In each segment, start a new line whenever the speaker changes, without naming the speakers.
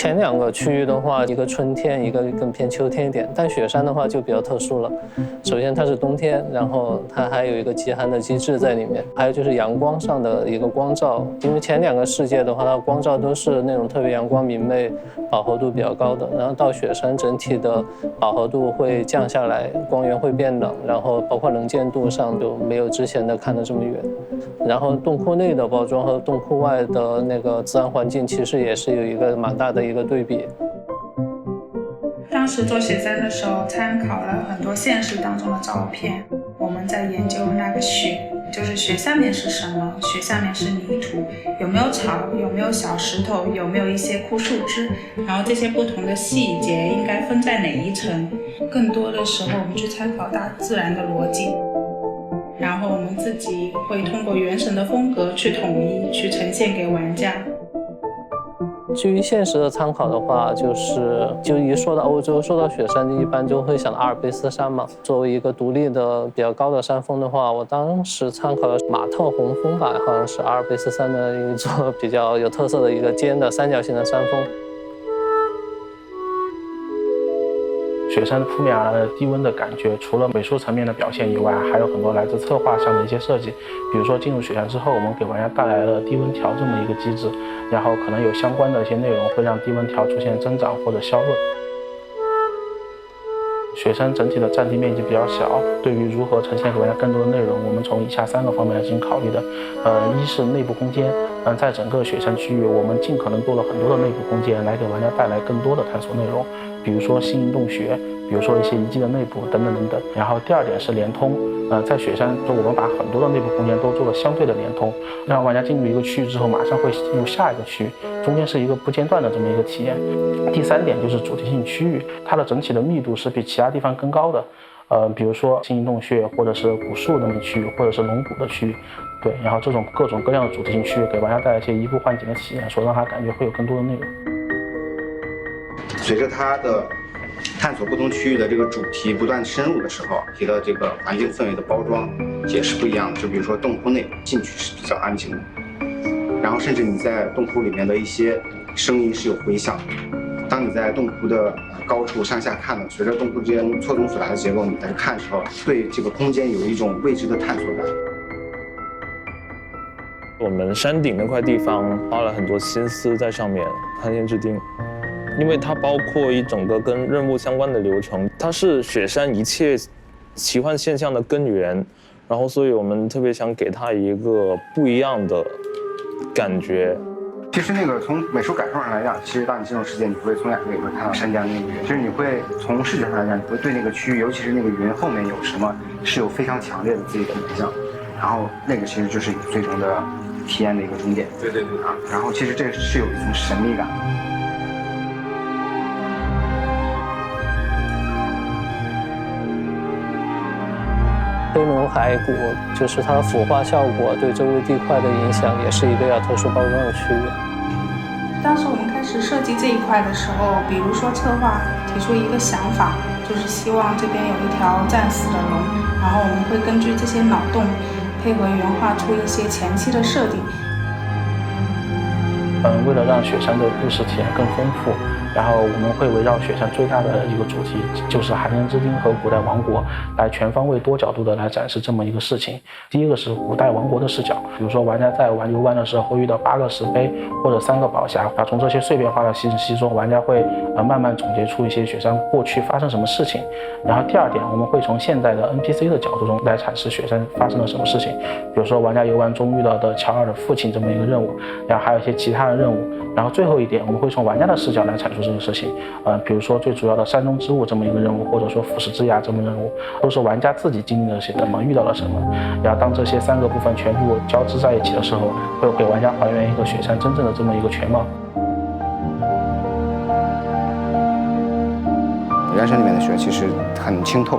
前两个区域的话，一个春天，一个更偏秋天一点。但雪山的话就比较特殊了，首先它是冬天，然后它还有一个极寒的机制在里面，还有就是阳光上的一个光照。因为前两个世界的话，它光照都是那种特别阳光明媚、饱和度比较高的，然后到雪山整体的饱和度会降下来，光源会变冷，然后包括能见度上就没有之前的看得这么远。然后洞窟内的包装和洞窟外的那个自然环境其实也是有一个蛮大的一个对比。
当时做雪山的时候参考了很多现实当中的照片，我们在研究那个雪，就是雪上面是什么，雪下面是泥土，有没有草，有没有小石头，有没有一些枯树枝，然后这些不同的细节应该分在哪一层。更多的时候我们去参考大自然的逻辑，然后我们自己会通过原神的风格去统一，去呈现给玩家。
基于现实的参考的话，就一说到欧洲，说到雪山，一般就会想到阿尔卑斯山嘛。作为一个独立的比较高的山峰的话，我当时参考的马特洪峰吧，好像是阿尔卑斯山的一座比较有特色的一个尖的三角形的山峰。
雪山扑面而来的低温的感觉，除了美术层面的表现以外，还有很多来自策划上的一些设计。比如说进入雪山之后，我们给玩家带来了低温条这么一个机制，然后可能有相关的一些内容会让低温条出现增长或者消弱。雪山整体的占地面积比较小，对于如何呈现给玩家更多的内容，我们从以下3个方面来进行考虑的。一是内部空间，在整个雪山区域，我们尽可能做了很多的内部空间，来给玩家带来更多的探索内容。比如说新营洞穴，比如说一些遗迹的内部等等等等。然后第二点是联通，在雪山中我们把很多的内部空间都做了相对的联通，让玩家进入一个区域之后马上会进入下一个区域，中间是一个不间断的这么一个体验。第3点就是主题性区域，它的整体的密度是比其他地方更高的。比如说新营洞穴，或者是古树那么区域，或者是龙骨的区域，对，然后这种各种各样的主题性区域给玩家带来一些移步换景的体验，说让他感觉会有更多的内容。
随着它的探索不同区域的这个主题不断深入的时候，其的这个环境氛围的包装也是不一样的。就比如说洞窟内进去是比较安静的，然后甚至你在洞窟里面的一些声音是有回响的。当你在洞窟的高处上下看的，随着洞窟之间错综复杂的结构你在看的时候，对这个空间有一种未知的探索感。
我们山顶那块地方花了很多心思在上面，潘天之钉，因为它包括一整个跟任务相关的流程，它是雪山一切奇幻现象的根源，然后所以我们特别想给它一个不一样的感觉。
其实那个从美术感受上来讲，其实当你进入世界，你会从两个也会看到山间那个云，其实你会从视觉上来讲，你会对那个区域，尤其是那个云后面有什么，是有非常强烈的自己的印象，然后那个其实就是你最终的体验的一个终点。对对对啊，然后其实这个是有一种神秘感。
黑龙骸骨就是它的腐化效果对周围地块的影响，也是一个要特殊包装的区域。
当时我们开始设计这一块的时候，比如说策划提出一个想法，就是希望这边有一条战死的龙，然后我们会根据这些脑洞配合原画出一些前期的设定。
为了让雪山的故事体验更丰富，然后我们会围绕雪山最大的一个主题，就是寒烟之钉和古代王国，来全方位多角度的来展示这么一个事情。第一个是古代王国的视角，比如说玩家在玩游玩的时候会遇到8个石碑或者3个宝匣，然后从这些碎片化的信息中，玩家会慢慢总结出一些雪山过去发生什么事情。然后第2点，我们会从现在的 NPC 的角度中来阐释雪山发生了什么事情，比如说玩家游玩中遇到的乔尔的父亲这么一个任务，然后还有一些其他的任务。然后最后一点，我们会从玩家的视角来阐述这个事情，比如说最主要的山中之物这么一个任务，或者说腐蚀之牙这么任务，都是玩家自己经历了些什么，遇到了什么。然后当这些3个部分全部交织在一起的时候，会给玩家还原一个雪山真正的这么一个全貌。
原神里面的雪其实很清透，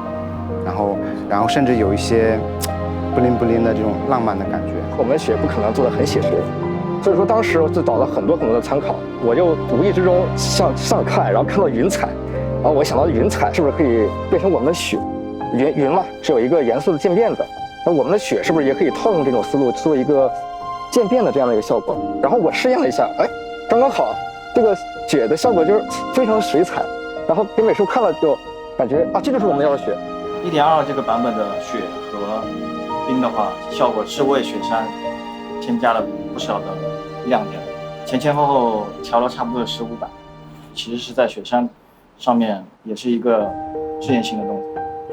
然后甚至有一些不灵不灵的这种浪漫的感觉。
我们雪不可能做得很写实，所以说当时我就找了很多的参考，我就无意之中上看，然后看到云彩，然后我想到云彩是不是可以变成我们的雪？云嘛是有一个颜色的渐变的，那我们的雪是不是也可以套用这种思路做一个渐变的这样的一个效果？然后我试验了一下，哎，刚刚好，这个雪的效果就是非常水彩，然后给美术看了就感觉啊，这就是我们要的雪。
1.2这个版本的雪和冰的话，效果是为雪山添加了不少的亮点，前后后调了差不多15版，其实是在雪山上面也是一个试验性的东西。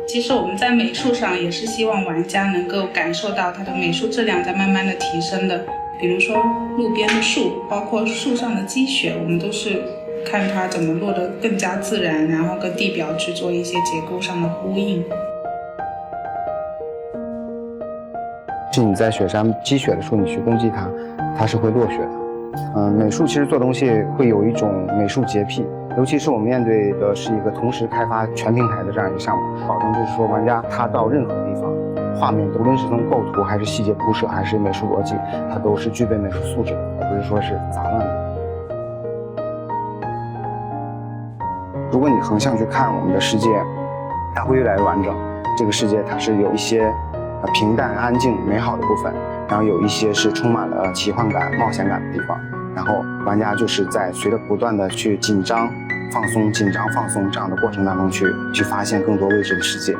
其实我们在美术上也是希望玩家能够感受到它的美术质量在慢慢的提升的，比如说路边的树，包括树上的积雪，我们都是看它怎么落得更加自然，然后跟地表去做一些结构上的呼应。
是你在雪山积雪的时候，你去攻击它，它是会落雪的。美术其实做东西会有一种美术洁癖，尤其是我们面对的是一个同时开发全平台的这样一个项目，保证就是说玩家他到任何地方，画面无论是从构图还是细节铺设还是美术逻辑，它都是具备美术素质的，而不是说是杂乱的。如果你横向去看我们的世界，它会越来越完整。这个世界它是有一些平淡、安静、美好的部分，然后有一些是充满了奇幻感、冒险感的地方。然后玩家就是在随着不断的去紧张、放松、紧张、放松这样的过程当中去发现更多未知的世界。